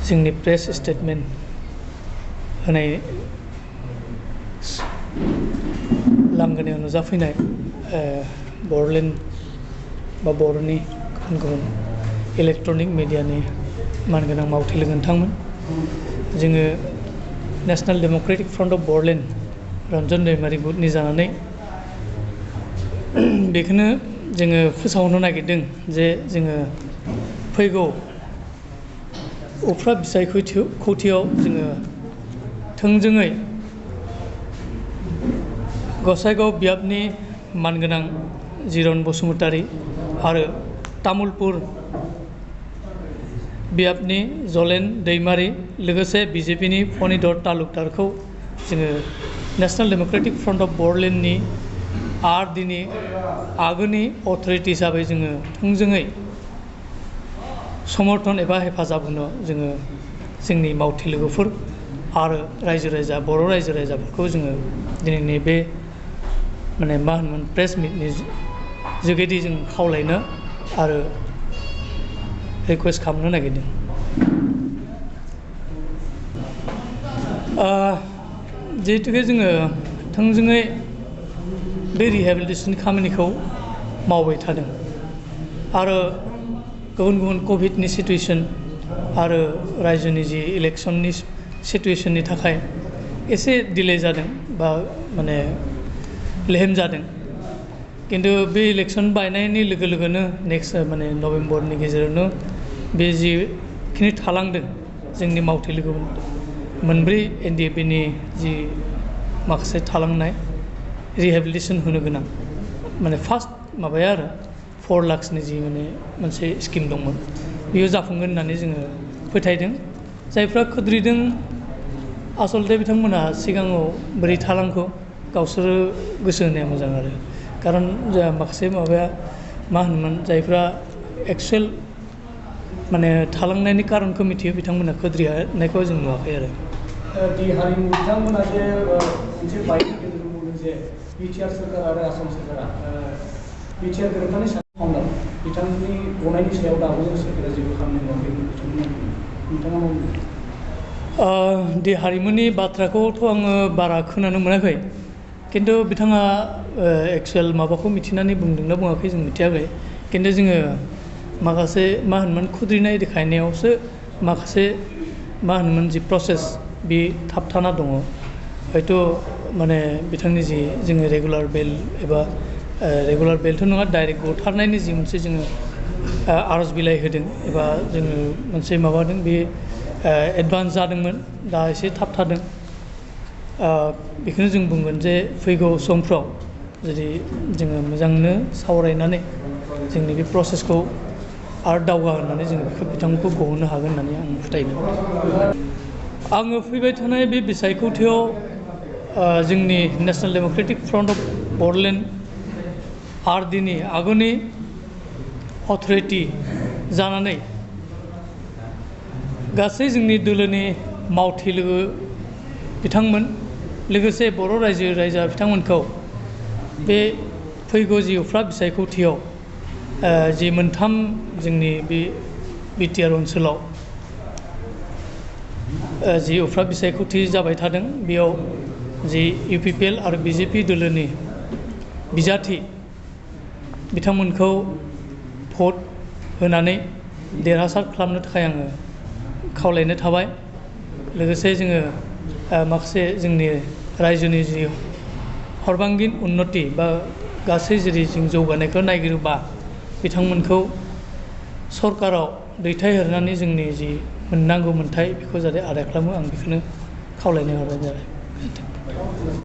जोंनि press statement होनाय लांगोनायाव नुजाफैनाय बर'लेण्ड बा बर'नि गुबुन गुबुन इलेक्ट्रनिक मिडियानि मानगोनां मावथि लोगो नोंथांमोन, जोङो national democratic front of Boroland Ranjan Daimary गुटनि जानानै बेखौनो जोङो फोसावनो नागिरदों जे जोङो फैगौ उफ्रा बिसायख'थियाव जोङो थोंजोङै गसाइगाव बियाबनि मानगोनां जिरन बसुमतारी आरो तामुलपुर बियाबनि जलेन दैमारि लोगोसे बिजेपिनि फणिधर तालुकदारखौ जोङो नेशनेल डेम'क्रेटिक फ्रन्ट अफ बर'लेण्डनि आरडिनि आगोलनि अथ'रिटि हिसाबै जोङो थोंजोङै समर्थन एबा हेफाजाब होनो जोङो जोंनि मावथि लोगोफोर आरो बर' रायजो राजाफोरखौ जोङो दिनैनि बे मा होनोमोन प्रेस मिटनि जुगेदि जों खावलायनो आरो रिकुवेस्ट खालामनो नागिरदों। जिहेतुके जोङो थोंजोङै बे रिहेबिलिटेसन खामानिखौ मावबाय थादों आरो गुबुन गुबुन कभिडनि सिटुवेसन आरो रायजोनि जि इलेक्सननि सिटुवेसननि थाखाय एसे डिले जादों बा लेहेम जादों, किन्तु बे इलेक्सन बायनायनि लोगो लोगोनो नेक्स्ट नभेम्बरनि गेजेरावनो बे जिखिनि थालांदों जोंनि मावथि लोगो मोनब्रै NDFBनि जि माखासे थालांनाय रिहेबिलिटेसन होनो गोनां फार्स्ट माबाया आरो 4 लाखसनि जि मोनसे स्किम दंमोन बेयो जाफुंगोन होननानै जोङो फोथायदों। जायफ्रा खोद्रिदों आसलथे बिथांमोनहा सिगाङाव बोरै थालांखो गावसोरो गोसो होनाया मोजां आरो खारन जोंहा माखासे माबाया मा होनोमोन जायफ्रा एक्सुवेल थालांनायनि खारनखौ मिथियो बिथांमोना खोद्रिनायखौ जों नुवाखै आरो। दि हारिमु बिथांमोना जे मोनसे बायदि गेजेराव बुंदों जे बिटिआर सोरखार आरो आसाम सोरखारा बिटिआर गोरोबथानि सायाव बिथांनि गनायनि सायाव दाबो जों सोरखारा जेबो खामानि मावाखै नोंथाङा मा बुङो? दि हारिमुनि बाथ्राखौथ' आङो बारा खोनानो मोनाखै, किन्तु बिथाङा एक्सुवेल माबाखौ मिथिनानै बुंदोंना बुङाखै जों मिथियाखै, किन्तु जोङो माखासे मा होनोमोन खुद्रिनाय देखायनायावसो माखासे मा होनोमोन जि प्रसेस बे थाबथाना दङ। हयथ' बिथांनि जि जोङो रेगुलार बेल एबा रेगुलार बेलथ' नङा डाइरेक्ट गथारनायनि जि मोनसे जोङो आर'ज बिलाइ होदों एबा जोङो मोनसे माबादों बे एडभान्स जादोंमोन, दा एसे थाबथादों। बेखौनो जों बुंगोन जे फैगौ समफ्राव जुदि जोङो मोजांनो सावरायनानै जोंनि बे प्रसेसखौ आरो दावगा होनानै जों बिथांमोनखौ गहोनो हागोन होननानै आं फोथायदों। आङो फैबाय थानाय बे बिसायख'थियाव जोंनि national democratic front of Boroland आरडिनि आगोलनि अथ'रिटि जानानै गासै जोंनि दोलोनि मावथि लोगो बिथांमोन लोगोसे बर' रायजो राजा बिथांमोनखौ बे फैगौ जि उफ्रा बिसायख'थियाव जि मोनथाम जोंनि बे बिटिआर ओनसोलाव जि उफ्रा बिसायख'थि जाबाय थादों बेयाव जि UPPL आरो BJP दोलोनि बिजाथि बिथांमोनखौ भट होनानै देरहासार खालामनो थाखाय आङो खावलायनो थाबाय। लोगोसे जोङो माखासे जोंनि रायजोनि जि हरबांगिन उन्नति बा गासै जेरै जों जौगानायखौ नायगिरोबा बिथांमोनखौ सरकाराव दैथायहरनानै जोंनि जि मोननांगौ मोन्थाय बेखौ जाहाथे आदाय खालामो, आं बेखौनो खावलायनो हरनाय जाबाय।